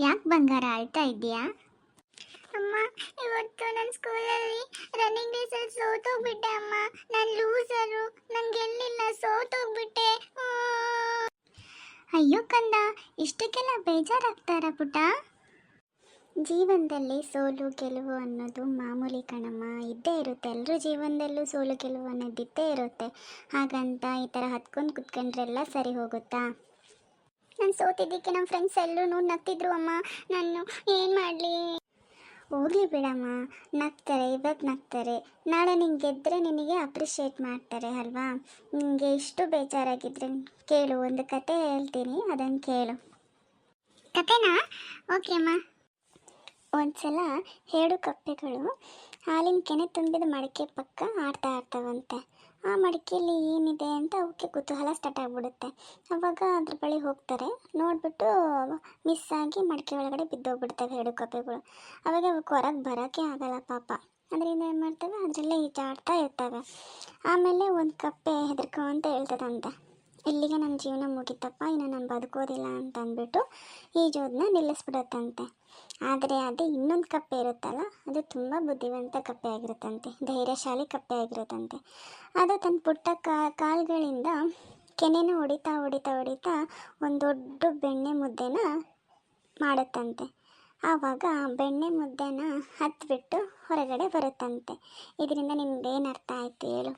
ಯಾಕೆ ಬಂಗಾರ ಅಳ್ತಾ ಇದೆಯಾ? ಅಮ್ಮ, ಇವತ್ತು ನನ್ನ ಸ್ಕೂಲಲ್ಲಿ ರನ್ನಿಂಗ್ ರೇಸಲ್ಲಿ ಸೋತೋಗ್ಬಿಟ್ಟೆ ಅಮ್ಮ. ನಾನು ಲೂಸರು, ನಂಗೆ ಗೆಲ್ಲಿಲ್ಲ, ಸೋತೋಗ್ಬಿಟ್ಟೆ. ಅಯ್ಯೋ ಕಂದ, ಇಷ್ಟಕ್ಕೆಲ್ಲ ಬೇಜಾರಾಗ್ತಾರ ಪುಟ್ಟ? ಜೀವನದಲ್ಲಿ ಸೋಲು ಗೆಲುವು ಅನ್ನೋದು ಮಾಮೂಲಿ ಕಣಮ್ಮ, ಇದ್ದೇ ಇರುತ್ತೆ. ಎಲ್ಲರ ಜೀವನದಲ್ಲೂ ಸೋಲು ಗೆಲುವು ಅನ್ನೋದು ಇದ್ದೇ ಇರುತ್ತೆ. ಹಾಗಂತ ಈ ಥರ ಹತ್ಕೊಂಡು ಕುತ್ಕೊಂಡ್ರೆಲ್ಲ ಸರಿ ಹೋಗುತ್ತಾ? ನಾನು ಸೋತಿದ್ದಕ್ಕೆ ನಮ್ಮ ಫ್ರೆಂಡ್ಸ್ ಎಲ್ಲರೂ ನಗ್ತಿದ್ರು ಅಮ್ಮ. ನಾನು ಏನು ಮಾಡಲಿ? ಹೋಗ್ಲಿ ಬಿಡಮ್ಮ, ನಗ್ತಾರೆ, ಇವತ್ತು ನಗ್ತಾರೆ, ನಾಳೆ ನಿಂಗೆ ಗೆದ್ದರೆ ನಿನಗೆ ಅಪ್ರಿಷಿಯೇಟ್ ಮಾಡ್ತಾರೆ ಅಲ್ವಾ? ನಿನಗೆ ಇಷ್ಟು ಬೇಜಾರಾಗಿದ್ರೆ ಕೇಳು, ಒಂದು ಕತೆ ಹೇಳ್ತೀನಿ, ಅದನ್ನು ಕೇಳು. ಕತೆನಾ? ಓಕೆ ಅಮ್ಮ. ಒಂದ್ಸಲ 7 ಕಪ್ಪೆಗಳು ಹಾಲಿನ ಕೆನೆ ತುಂಬಿದ ಮಡಿಕೆ ಪಕ್ಕ ಆಡ್ತಾ ಇರ್ತಾವಂತೆ. ಆ ಮಡಿಕೆಯಲ್ಲಿ ಏನಿದೆ ಅಂತ ಅವಕ್ಕೆ ಕುತೂಹಲ ಸ್ಟಾರ್ಟ್ ಆಗಿಬಿಡುತ್ತೆ. ಅವಾಗ ಅದ್ರ ಬಳಿ ಹೋಗ್ತಾರೆ. ನೋಡಿಬಿಟ್ಟು ಮಿಸ್ ಆಗಿ ಮಡಿಕೆ ಒಳಗಡೆ ಬಿದ್ದೋಗ್ಬಿಡ್ತವೆ 7 ಕಪ್ಪೆಗಳು. ಅವಾಗ ಅವಕ್ಕೆ ಹೊರಗೆ ಬರೋಕ್ಕೆ ಆಗಲ್ಲ ಪಾಪ. ಅದರಿಂದ ಏನು ಮಾಡ್ತವೆ, ಅದರಲ್ಲೇ ಈಜಾಡ್ತಾ ಇರ್ತವೆ. ಆಮೇಲೆ ಒಂದು ಕಪ್ಪೆ ಹೆದರ್ಕೊಂತ ಹೇಳ್ತದಂತೆ, ಇಲ್ಲಿಗೆ ನನ್ನ ಜೀವನ ಮುಗಿತಪ್ಪ, ಇನ್ನು ನಾನು ಬದುಕೋದಿಲ್ಲ ಅಂತ ಅಂದ್ಬಿಟ್ಟು ಈಜೋದನ್ನ ನಿಲ್ಲಿಸ್ಬಿಡುತ್ತಂತೆ. ಆದರೆ ಅದೇ ಇನ್ನೊಂದು ಕಪ್ಪೆ ಇರುತ್ತಲ್ಲ, ಅದು ತುಂಬ ಬುದ್ಧಿವಂತ ಕಪ್ಪೆ ಆಗಿರುತ್ತಂತೆ, ಧೈರ್ಯಶಾಲಿ ಕಪ್ಪೆ ಆಗಿರುತ್ತಂತೆ. ಅದು ತನ್ನ ಪುಟ್ಟ ಕಾಲುಗಳಿಂದ ಕೆನೆನ ಹೊಡಿತಾ ಹೊಡಿತಾ ಹೊಡಿತಾ ಒಂದು ದೊಡ್ಡ ಬೆಣ್ಣೆ ಮುದ್ದೆನ ಮಾಡುತ್ತಂತೆ. ಆವಾಗ ಬೆಣ್ಣೆ ಮುದ್ದೆನ ಹತ್ಬಿಟ್ಟು ಹೊರಗಡೆ ಬರುತ್ತಂತೆ. ಇದರಿಂದ ನಿಮ್ಗೇನು ಅರ್ಥ ಆಯ್ತು ಹೇಳು?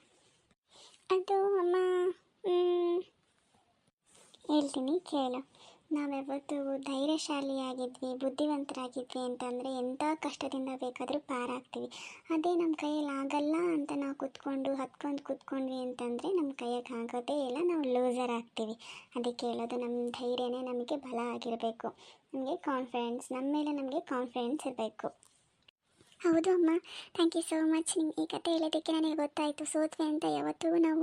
ಅದು ಅಮ್ಮ, ಹೇಳ್ತೀನಿ ಕೇಳು. ನಾವ್ಯಾವತ್ತೂ ಧೈರ್ಯಶಾಲಿಯಾಗಿದ್ವಿ, ಬುದ್ಧಿವಂತರಾಗಿದ್ವಿ ಅಂತಂದರೆ ಎಂಥ ಕಷ್ಟದಿಂದ ಬೇಕಾದರೂ ಪಾರಾಗ್ತೀವಿ. ಅದೇ ನಮ್ಮ ಕೈಯಲ್ಲಿ ಆಗಲ್ಲ ಅಂತ ನಾವು ಹತ್ಕೊಂಡ್ವಿ ಅಂತಂದರೆ ನಮ್ಮ ಕೈಯಾಗ ಆಗೋದೇ ಇಲ್ಲ, ನಾವು ಲೂಸರ್ ಆಗ್ತೀವಿ. ಅದಕ್ಕೆ ಹೇಳೋದು, ನಮ್ಮ ಧೈರ್ಯನೇ ನಮಗೆ ಬಲ ಆಗಿರಬೇಕು. ನಮಗೆ ಕಾನ್ಫಿಡೆನ್ಸ್, ನಮ್ಮ ಮೇಲೆ ನಮಗೆ ಕಾನ್ಫಿಡೆನ್ಸ್ ಇರಬೇಕು. ಹೌದು ಅಮ್ಮ, ಥ್ಯಾಂಕ್ ಯು ಸೋ ಮಚ್. ನಿಮ್ಗೆ ಈ ಕತೆ ಹೇಳೋದಕ್ಕೆ ನನಗೆ ಗೊತ್ತಾಯಿತು. ಸೋತ್ವಿ ಅಂತ ಯಾವತ್ತೂ ನಾವು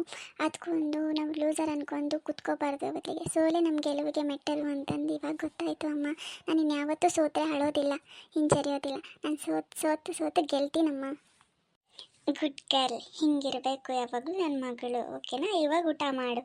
ನಾವು ಲೂಸರ್ ಅಂದ್ಕೊಂಡು ಕುತ್ಕೋಬಾರ್ದು. ಬದಲಿಗೆ ಸೋಲೆ ನಮ್ಮ ಗೆಲುವಿಗೆ ಮೆಟ್ಟಲು ಅಂತಂದು ಇವಾಗ ಗೊತ್ತಾಯಿತು ಅಮ್ಮ. ನಾನು ಇನ್ಯಾವತ್ತೂ ಸೋತ್ರೆ ಅಳೋದಿಲ್ಲ, ಹಿಂಜರಿಯೋದಿಲ್ಲ. ನಾನು ಸೋತು ಗೆಲ್ತೀನಮ್ಮ. ಗುಡ್ ಗರ್ಲ್, ಹಿಂಗಿರಬೇಕು ಯಾವಾಗಲೂ ನನ್ನ ಮಗಳು. ಓಕೆನಾ? ಇವಾಗ ಊಟ ಮಾಡು.